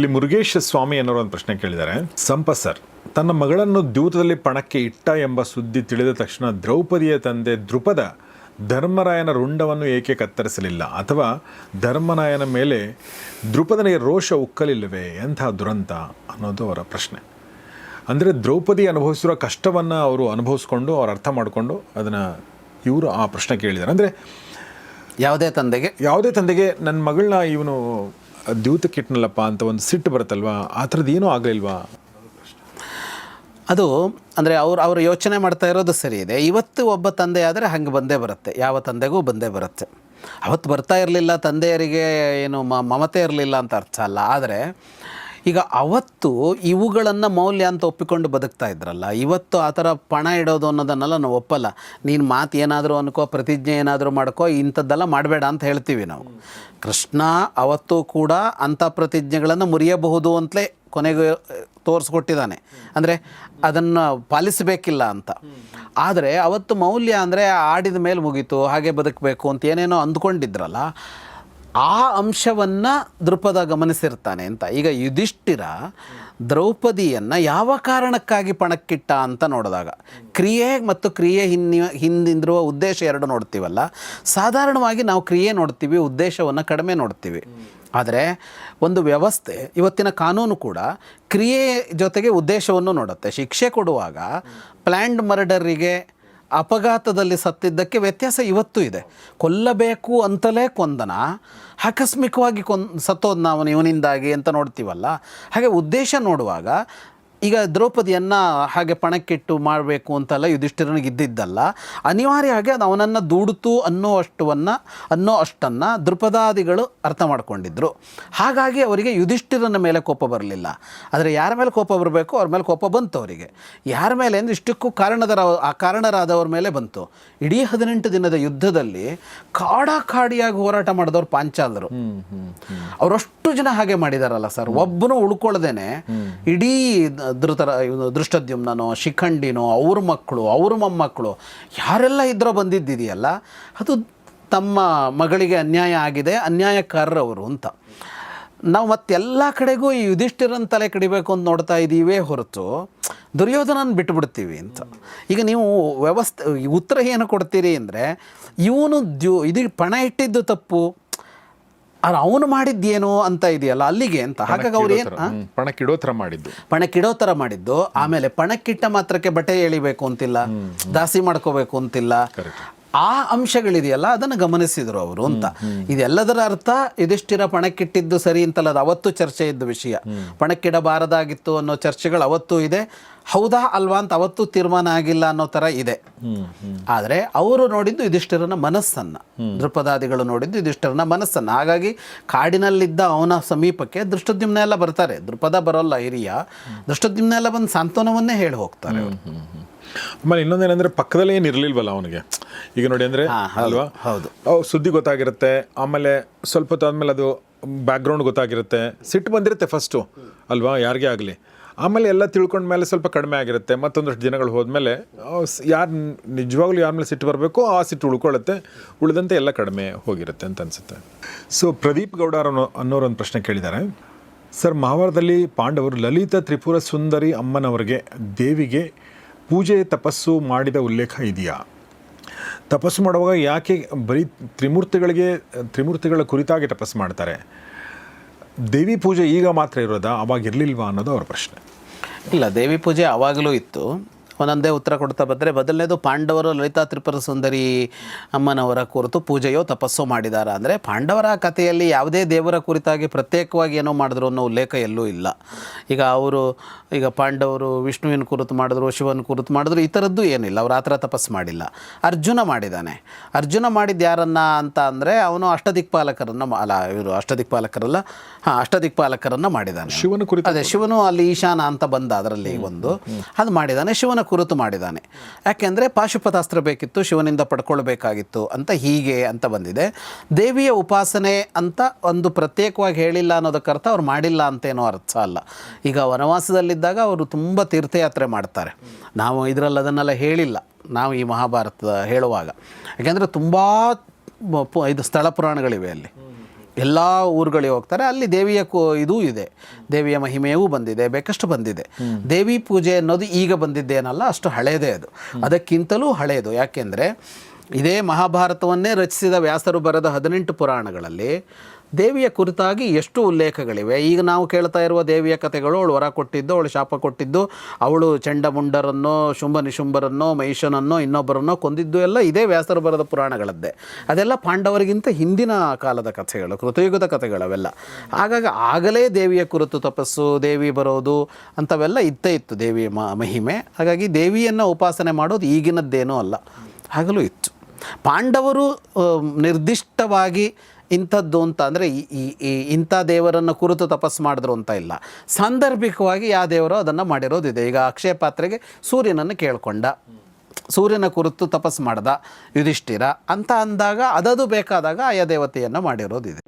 ಇಲ್ಲಿ ಮುರುಗೇಶ್ ಸ್ವಾಮಿ ಅನ್ನೋರು ಒಂದು ಪ್ರಶ್ನೆ ಕೇಳಿದ್ದಾರೆ. ಸಂಪತ್ ಸರ್, ತನ್ನ ಮಗಳನ್ನು ದ್ಯೂತದಲ್ಲಿ ಪಣಕ್ಕೆ ಇಟ್ಟ ಎಂಬ ಸುದ್ದಿ ತಿಳಿದ ತಕ್ಷಣ ದ್ರೌಪದಿಯ ತಂದೆ ದೃಪದ ಧರ್ಮರಾಯನ ರುಂಡವನ್ನು ಏಕೆ ಕತ್ತರಿಸಲಿಲ್ಲ, ಅಥವಾ ಧರ್ಮರಾಯನ ಮೇಲೆ ದೃಪದನಿಗೆ ರೋಷ ಉಕ್ಕಲಿಲ್ಲವೇ? ಎಂಥ ದುರಂತ ಅನ್ನೋದು ಅವರ ಪ್ರಶ್ನೆ. ಅಂದರೆ ದ್ರೌಪದಿ ಅನುಭವಿಸಿರೋ ಕಷ್ಟವನ್ನು ಅವರು ಅನುಭವಿಸ್ಕೊಂಡು ಅವ್ರು ಅರ್ಥ ಮಾಡಿಕೊಂಡು ಅದನ್ನು ಇವರು ಆ ಪ್ರಶ್ನೆ ಕೇಳಿದ್ದಾರೆ. ಅಂದರೆ ಯಾವುದೇ ತಂದೆಗೆ ನನ್ನ ಮಗಳನ್ನ ಇವನು ದ್ಯೂತಕ್ಕೆ ಇಟ್ನಲ್ಲಪ್ಪ ಅಂತ ಒಂದು ಸಿಟ್ಟು ಬರುತ್ತಲ್ವಾ, ಆ ಥರದ್ದು ಏನೂ ಆಗಲಿಲ್ವಾ? ಅದು ಅಂದರೆ ಅವರು ಯೋಚನೆ ಮಾಡ್ತಾ ಇರೋದು ಸರಿ ಇದೆ. ಇವತ್ತು ಒಬ್ಬ ತಂದೆ ಆದರೆ ಹಂಗೆ ಬಂದೇ ಬರುತ್ತೆ, ಯಾವ ತಂದೆಗೂ ಬಂದೇ ಬರುತ್ತೆ. ಅವತ್ತು ಬರ್ತಾ ಇರಲಿಲ್ಲ, ತಂದೆಯರಿಗೆ ಏನು ಮಮತೆ ಇರಲಿಲ್ಲ ಅಂತ ಅರ್ಥ ಅಲ್ಲ. ಆದರೆ ಈಗ ಅವತ್ತು ಇವುಗಳನ್ನು ಮೌಲ್ಯ ಅಂತ ಒಪ್ಪಿಕೊಂಡು ಬದುಕ್ತಾ ಇದ್ರಲ್ಲ, ಇವತ್ತು ಆ ಥರ ಪಣ ಇಡೋದು ಅನ್ನೋದನ್ನೆಲ್ಲ ನಾವು ಒಪ್ಪಲ್ಲ. ನೀನು ಮಾತು ಏನಾದರೂ ಅನ್ಕೋ, ಪ್ರತಿಜ್ಞೆ ಏನಾದರೂ ಮಾಡ್ಕೋ, ಇಂಥದ್ದೆಲ್ಲ ಮಾಡಬೇಡ ಅಂತ ಹೇಳ್ತೀವಿ ನಾವು. ಕೃಷ್ಣ ಅವತ್ತು ಕೂಡ ಅಂಥ ಪ್ರತಿಜ್ಞೆಗಳನ್ನು ಮುರಿಯಬಹುದು ಅಂತಲೇ ಕೊನೆಗೆ ತೋರಿಸ್ಕೊಟ್ಟಿದ್ದಾನೆ, ಅಂದರೆ ಅದನ್ನು ಪಾಲಿಸಬೇಕಿಲ್ಲ ಅಂತ. ಆದರೆ ಅವತ್ತು ಮೌಲ್ಯ ಅಂದರೆ ಆಡಿದ ಮೇಲೆ ಮುಗೀತು, ಹಾಗೆ ಬದುಕಬೇಕು ಅಂತ ಏನೇನೋ ಅಂದ್ಕೊಂಡಿದ್ರಲ್ಲ, ಆ ಅಂಶವನ್ನು ದೃಪದ ಗಮನಿಸಿರ್ತಾನೆ ಅಂತ. ಈಗ ಯುಧಿಷ್ಠಿರ ದ್ರೌಪದಿಯನ್ನು ಯಾವ ಕಾರಣಕ್ಕಾಗಿ ಪಣಕ್ಕಿಟ್ಟ ಅಂತ ನೋಡಿದಾಗ ಕ್ರಿಯೆ ಮತ್ತು ಕ್ರಿಯೆ ಹಿಂದಿರುವ ಉದ್ದೇಶ ಎರಡು ನೋಡ್ತೀವಲ್ಲ. ಸಾಧಾರಣವಾಗಿ ನಾವು ಕ್ರಿಯೆ ನೋಡ್ತೀವಿ, ಉದ್ದೇಶವನ್ನು ಕಡಿಮೆ ನೋಡ್ತೀವಿ. ಆದರೆ ಒಂದು ವ್ಯವಸ್ಥೆ, ಇವತ್ತಿನ ಕಾನೂನು ಕೂಡ ಕ್ರಿಯೆ ಜೊತೆಗೆ ಉದ್ದೇಶವನ್ನು ನೋಡುತ್ತೆ. ಶಿಕ್ಷೆ ಕೊಡುವಾಗ ಪ್ಲ್ಯಾಂಡ್ ಮರ್ಡರಿಗೆ, ಅಪಘಾತದಲ್ಲಿ ಸತ್ತಿದ್ದಕ್ಕೆ ವ್ಯತ್ಯಾಸ ಇವತ್ತೂ ಇದೆ. ಕೊಲ್ಲಬೇಕು ಅಂತಲೇ ಕೊಂದನ, ಆಕಸ್ಮಿಕವಾಗಿ ಸತ್ತೋದು ನಾವು ಇವನಿಂದಾಗಿ ಅಂತ ನೋಡ್ತೀವಲ್ಲ. ಹಾಗೆ ಉದ್ದೇಶ ನೋಡುವಾಗ ಈಗ ದ್ರೌಪದಿಯನ್ನು ಹಾಗೆ ಪಣಕ್ಕಿಟ್ಟು ಮಾಡಬೇಕು ಅಂತೆಲ್ಲ ಯುಧಿಷ್ಠಿರನಿಗೆ ಇದ್ದಿದ್ದಲ್ಲ. ಅನಿವಾರ್ಯವಾಗಿ ಅದು ಅವನನ್ನು ದೂಡಿತು ಅನ್ನೋ ಅಷ್ಟನ್ನು ದೃಪದಾದಿಗಳು ಅರ್ಥ ಮಾಡ್ಕೊಂಡಿದ್ರು. ಹಾಗಾಗಿ ಅವರಿಗೆ ಯುಧಿಷ್ಠಿರನ ಮೇಲೆ ಕೋಪ ಬರಲಿಲ್ಲ. ಆದರೆ ಯಾರ ಮೇಲೆ ಕೋಪ ಬರಬೇಕು ಅವ್ರ ಮೇಲೆ ಕೋಪ ಬಂತು ಅವರಿಗೆ. ಯಾರ ಮೇಲೆ ಅಂದರೆ ಇಷ್ಟಕ್ಕೂ ಕಾರಣರಾದವ್ರ ಮೇಲೆ ಬಂತು. ಇಡೀ 18 ದಿನದ ಯುದ್ಧದಲ್ಲಿ ಕಾಡಿಯಾಗಿ ಹೋರಾಟ ಮಾಡಿದವ್ರು ಪಾಂಚಾಲರು. ಅವರಷ್ಟು ಜನ ಹಾಗೆ ಮಾಡಿದಾರಲ್ಲ ಸರ್. ಒಬ್ಬನು ಉಳ್ಕೊಳ್ದೇನೆ ಇಡೀ ದೃಷ್ಟದ್ಯುಮ್ನೋ, ಶಿಖಂಡಿನೋ, ಅವ್ರ ಮಕ್ಕಳು, ಅವ್ರ ಮೊಮ್ಮಕ್ಕಳು ಯಾರೆಲ್ಲ ಇದ್ರೋ ಬಂದಿದ್ದಿದೆಯಲ್ಲ, ಅದು ತಮ್ಮ ಮಗಳಿಗೆ ಅನ್ಯಾಯ ಆಗಿದೆ, ಅನ್ಯಾಯಕಾರರವರು ಅಂತ. ನಾವು ಮತ್ತೆಲ್ಲ ಕಡೆಗೂ ಈ ಯುಧಿಷ್ಠಿರನ ತಲೆ ಕಡಿಬೇಕು ಅಂತ ನೋಡ್ತಾ ಇದ್ದೀವೇ ಹೊರತು ದುರ್ಯೋಧನನ ಬಿಟ್ಟುಬಿಡ್ತೀವಿ ಅಂತ. ಈಗ ನೀವು ಉತ್ತರ ಏನು ಕೊಡ್ತೀರಿ ಅಂದರೆ, ಇವನು ಇದು ಪಣ ಇಟ್ಟಿದ್ದು ತಪ್ಪು, ಅವನು ಮಾಡಿದ್ದೇನೋ ಅಂತ ಇದೆಯಲ್ಲ ಅಲ್ಲಿಗೆ ಅಂತ. ಹಾಗಾಗಿ ಅವ್ರು ಏನು ಪಣಕ್ಕಿಡೋ ಥರ ಮಾಡಿದ್ದು. ಆಮೇಲೆ ಪಣಕ್ಕಿಟ್ಟ ಮಾತ್ರಕ್ಕೆ ಬಟ್ಟೆ ಎಳಿಬೇಕು ಅಂತಿಲ್ಲ, ದಾಸಿ ಮಾಡ್ಕೋಬೇಕು ಅಂತಿಲ್ಲ. ಆ ಅಂಶಗಳಿದೆಯಲ್ಲ ಅದನ್ನು ಗಮನಿಸಿದರು ಅವರು ಅಂತ. ಇದೆಲ್ಲದರ ಅರ್ಥ ಯುಧಿಷ್ಠಿರ ಪಣಕ್ಕಿಟ್ಟಿದ್ದು ಸರಿ ಅಂತಲ್ಲ. ಅದು ಅವತ್ತು ಚರ್ಚೆ ಇದ್ದ ವಿಷಯ. ಪಣಕ್ಕಿಡಬಾರದಾಗಿತ್ತು ಅನ್ನೋ ಚರ್ಚೆಗಳು ಅವತ್ತೂ ಇದೆ. ಹೌದಾ ಅಲ್ವಾ ಅಂತ ಅವತ್ತು ತೀರ್ಮಾನ ಆಗಿಲ್ಲ ಅನ್ನೋ ಥರ ಇದೆ. ಆದರೆ ಅವರು ನೋಡಿದ್ದು ಯುಧಿಷ್ಠಿರನ ಮನಸ್ಸನ್ನು, ದೃಪದಾದಿಗಳು ನೋಡಿದ್ದು ಯುಧಿಷ್ಠಿರನ ಮನಸ್ಸನ್ನು. ಹಾಗಾಗಿ ಕಾಡಿನಲ್ಲಿದ್ದ ಅವನ ಸಮೀಪಕ್ಕೆ ದೃಷ್ಟದ್ಯುಮ್ನ ಎಲ್ಲ ಬರ್ತಾರೆ. ದೃಪದ ಬರೋಲ್ಲ, ಹಿರಿಯ ದೃಷ್ಟದ್ಯುಮ್ನ ಎಲ್ಲ ಬಂದು ಸಾಂತ್ವನವನ್ನೇ ಹೇಳಿ ಹೋಗ್ತಾರೆ. ಆಮೇಲೆ ಇನ್ನೊಂದೇನೆಂದರೆ ಪಕ್ಕದಲ್ಲೇ ಏನು ಇರಲಿಲ್ವಲ್ಲ ಅವನಿಗೆ. ಈಗ ನೋಡಿ ಅಂದರೆ ಅಲ್ವಾ, ಹೌದು, ಸುದ್ದಿ ಗೊತ್ತಾಗಿರುತ್ತೆ, ಆಮೇಲೆ ಸ್ವಲ್ಪ ಹೊತ್ತು ಆದಮೇಲೆ ಅದು ಬ್ಯಾಕ್ಗ್ರೌಂಡ್ ಗೊತ್ತಾಗಿರುತ್ತೆ, ಸಿಟ್ಟು ಬಂದಿರುತ್ತೆ ಫಸ್ಟು ಅಲ್ವಾ ಯಾರಿಗೇ ಆಗಲಿ. ಆಮೇಲೆ ಎಲ್ಲ ತಿಳ್ಕೊಂಡ್ಮೇಲೆ ಸ್ವಲ್ಪ ಕಡಿಮೆ ಆಗಿರುತ್ತೆ. ಮತ್ತೊಂದಷ್ಟು ದಿನಗಳು ಹೋದ್ಮೇಲೆ ಯಾರು ನಿಜವಾಗ್ಲೂ ಯಾರ ಮೇಲೆ ಸಿಟ್ಟು ಬರಬೇಕು ಆ ಸಿಟ್ಟು ಉಳ್ಕೊಳ್ಳುತ್ತೆ, ಉಳಿದಂತೆ ಎಲ್ಲ ಕಡಿಮೆ ಹೋಗಿರುತ್ತೆ ಅಂತ ಅನಿಸುತ್ತೆ. ಸೊ ಪ್ರದೀಪ್ ಗೌಡ ಅನ್ನೋರೊಂದು ಪ್ರಶ್ನೆ ಕೇಳಿದ್ದಾರೆ. ಸರ್, ಮಹಾಭಾರತದಲ್ಲಿ ಪಾಂಡವರು ಲಲಿತ ತ್ರಿಪುರ ಸುಂದರಿ ಅಮ್ಮನವರಿಗೆ, ದೇವಿಗೆ ಪೂಜೆ ತಪಸ್ಸು ಮಾಡಿದ ಉಲ್ಲೇಖ ಇದೆಯಾ? ತಪಸ್ಸು ಮಾಡುವಾಗ ಯಾಕೆ ಬರೀ ತ್ರಿಮೂರ್ತಿಗಳ ಕುರಿತಾಗಿ ತಪಸ್ಸು ಮಾಡ್ತಾರೆ? ದೇವಿ ಪೂಜೆ ಈಗ ಮಾತ್ರ ಇರೋದಾ, ಅವಾಗ ಇರಲಿಲ್ವಾ ಅನ್ನೋದು ಅವರ ಪ್ರಶ್ನೆ. ಇಲ್ಲ, ದೇವಿ ಪೂಜೆ ಆವಾಗಲೂ ಇತ್ತು. ಒಂದೊಂದೇ ಉತ್ತರ ಕೊಡ್ತಾ ಬಂದರೆ, ಮೊದಲನೇದು ಪಾಂಡವರು ಲಲಿತಾ ತ್ರಿಪುರ ಸುಂದರಿ ಅಮ್ಮನವರ ಕುರಿತು ಪೂಜೆಯೋ ತಪಸ್ಸೋ ಮಾಡಿದಾರ ಅಂದರೆ, ಪಾಂಡವರ ಕಥೆಯಲ್ಲಿ ಯಾವುದೇ ದೇವರ ಕುರಿತಾಗಿ ಪ್ರತ್ಯೇಕವಾಗಿ ಏನೋ ಮಾಡಿದ್ರು ಅನ್ನೋ ಉಲ್ಲೇಖ ಎಲ್ಲೂ ಇಲ್ಲ. ಈಗ ಪಾಂಡವರು ವಿಷ್ಣುವಿನ ಕುರಿತು ಮಾಡಿದ್ರು, ಶಿವನ ಕುರಿತು ಮಾಡಿದ್ರು, ಈ ಥರದ್ದು ಏನಿಲ್ಲ. ಅವ್ರು ಆ ಥರ ತಪಸ್ಸು ಮಾಡಿಲ್ಲ. ಅರ್ಜುನ ಮಾಡಿದ್ದಾನೆ. ಅರ್ಜುನ ಮಾಡಿದ್ದು ಯಾರನ್ನ ಅಂತ ಅಂದರೆ, ಅವನು ಅಷ್ಟದಿಕ್ಪಾಲಕರನ್ನು ಮಾಡಿದ್ದಾನೆ. ಶಿವನ ಕುರಿತು, ಅದೇ ಶಿವನು ಅಲ್ಲಿ ಈಶಾನ ಅಂತ ಬಂದ ಅದರಲ್ಲಿ ಒಂದು ಅದು ಮಾಡಿದ್ದಾನೆ. ಶಿವನ ಕುರಿತು ಮಾಡಿದ್ದಾನೆ. ಯಾಕೆಂದರೆ ಪಾಶುಪತಾಸ್ತ್ರ ಬೇಕಿತ್ತು, ಶಿವನಿಂದ ಪಡ್ಕೊಳ್ಬೇಕಾಗಿತ್ತು ಅಂತ ಹೀಗೆ ಅಂತ ಬಂದಿದೆ. ದೇವಿಯ ಉಪಾಸನೆ ಅಂತ ಒಂದು ಪ್ರತ್ಯೇಕವಾಗಿ ಹೇಳಿಲ್ಲ ಅನ್ನೋದಕ್ಕರ್ಥ ಅವ್ರು ಮಾಡಿಲ್ಲ ಅಂತೇನೋ ಅರ್ಥ ಅಲ್ಲ. ಈಗ ವನವಾಸದಲ್ಲಿದ್ದಾಗ ಅವರು ತುಂಬ ತೀರ್ಥಯಾತ್ರೆ ಮಾಡ್ತಾರೆ. ನಾವು ಇದರಲ್ಲಿ ಅದನ್ನೆಲ್ಲ ಹೇಳಿಲ್ಲ, ನಾವು ಈ ಮಹಾಭಾರತ ಹೇಳುವಾಗ. ಯಾಕೆಂದರೆ ತುಂಬ ಇದು ಸ್ಥಳ ಪುರಾಣಗಳಿವೆ ಅಲ್ಲಿ. ಎಲ್ಲ ಊರುಗಳಿಗೆ ಹೋಗ್ತಾರೆ, ಅಲ್ಲಿ ದೇವಿಯ ಇದೂ ಇದೆ, ದೇವಿಯ ಮಹಿಮೆಯೂ ಬಂದಿದೆ, ಬೇಕಷ್ಟು ಬಂದಿದೆ. ದೇವಿ ಪೂಜೆ ಅನ್ನೋದು ಈಗ ಬಂದಿದ್ದೇನಲ್ಲ, ಅಷ್ಟು ಹಳೆಯದೇ ಅದು, ಅದಕ್ಕಿಂತಲೂ ಹಳೆಯದು. ಯಾಕೆಂದರೆ ಇದೇ ಮಹಾಭಾರತವನ್ನೇ ರಚಿಸಿದ ವ್ಯಾಸರು ಬರೆದ 18 ಪುರಾಣಗಳಲ್ಲಿ ದೇವಿಯ ಕುರಿತಾಗಿ ಎಷ್ಟು ಉಲ್ಲೇಖಗಳಿವೆ. ಈಗ ನಾವು ಕೇಳ್ತಾ ಇರುವ ದೇವಿಯ ಕಥೆಗಳು, ಅವಳು ವರ ಕೊಟ್ಟಿದ್ದು, ಅವಳು ಶಾಪ ಕೊಟ್ಟಿದ್ದು, ಅವಳು ಚಂಡಮುಂಡರನ್ನೋ ಶುಂಭ ನಿಶುಂಭರನ್ನೋ ಮಹಿಷನನ್ನೋ ಇನ್ನೊಬ್ಬರನ್ನೋ ಕೊಂದಿದ್ದು ಎಲ್ಲ ಇದೇ ವ್ಯಾಸರು ಬರೆದ ಪುರಾಣಗಳದ್ದೇ. ಅದೆಲ್ಲ ಪಾಂಡವರಿಗಿಂತ ಹಿಂದಿನ ಕಾಲದ ಕಥೆಗಳು, ಕೃತಯುಗದ ಕಥೆಗಳವೆಲ್ಲ. ಹಾಗಾಗಿ ಆಗಲೇ ದೇವಿಯ ಕುರಿತು ತಪಸ್ಸು, ದೇವಿ ಬರೋದು ಅಂಥವೆಲ್ಲ ಇತ್ತೇ ಇತ್ತು, ದೇವಿಯ ಮಹಿಮೆ. ಹಾಗಾಗಿ ದೇವಿಯನ್ನು ಉಪಾಸನೆ ಮಾಡೋದು ಈಗಿನದ್ದೇನೂ ಅಲ್ಲ, ಆಗಲೂ ಇತ್ತು. ಪಾಂಡವರು ನಿರ್ದಿಷ್ಟವಾಗಿ ಇಂಥದ್ದು ಅಂತ ಅಂದರೆ ಇಂಥ ದೇವರನ್ನು ಕುರಿತು ತಪಸ್ಸು ಮಾಡಿದ್ರು ಅಂತ ಇಲ್ಲ, ಸಾಂದರ್ಭಿಕವಾಗಿ ಯಾವ ದೇವರೋ ಅದನ್ನು ಮಾಡಿರೋದಿದೆ. ಈಗ ಅಕ್ಷಯ ಪಾತ್ರೆಗೆ ಸೂರ್ಯನನ್ನು ಕೇಳ್ಕೊಂಡ, ಸೂರ್ಯನ ಕುರಿತು ತಪಸ್ಸು ಮಾಡ್ದ ಯುಧಿಷ್ಠಿರ ಅಂತ ಅಂದಾಗ ಅದದು ಬೇಕಾದಾಗ ಆಯಾ ದೇವತೆಯನ್ನು ಮಾಡಿರೋದಿದೆ.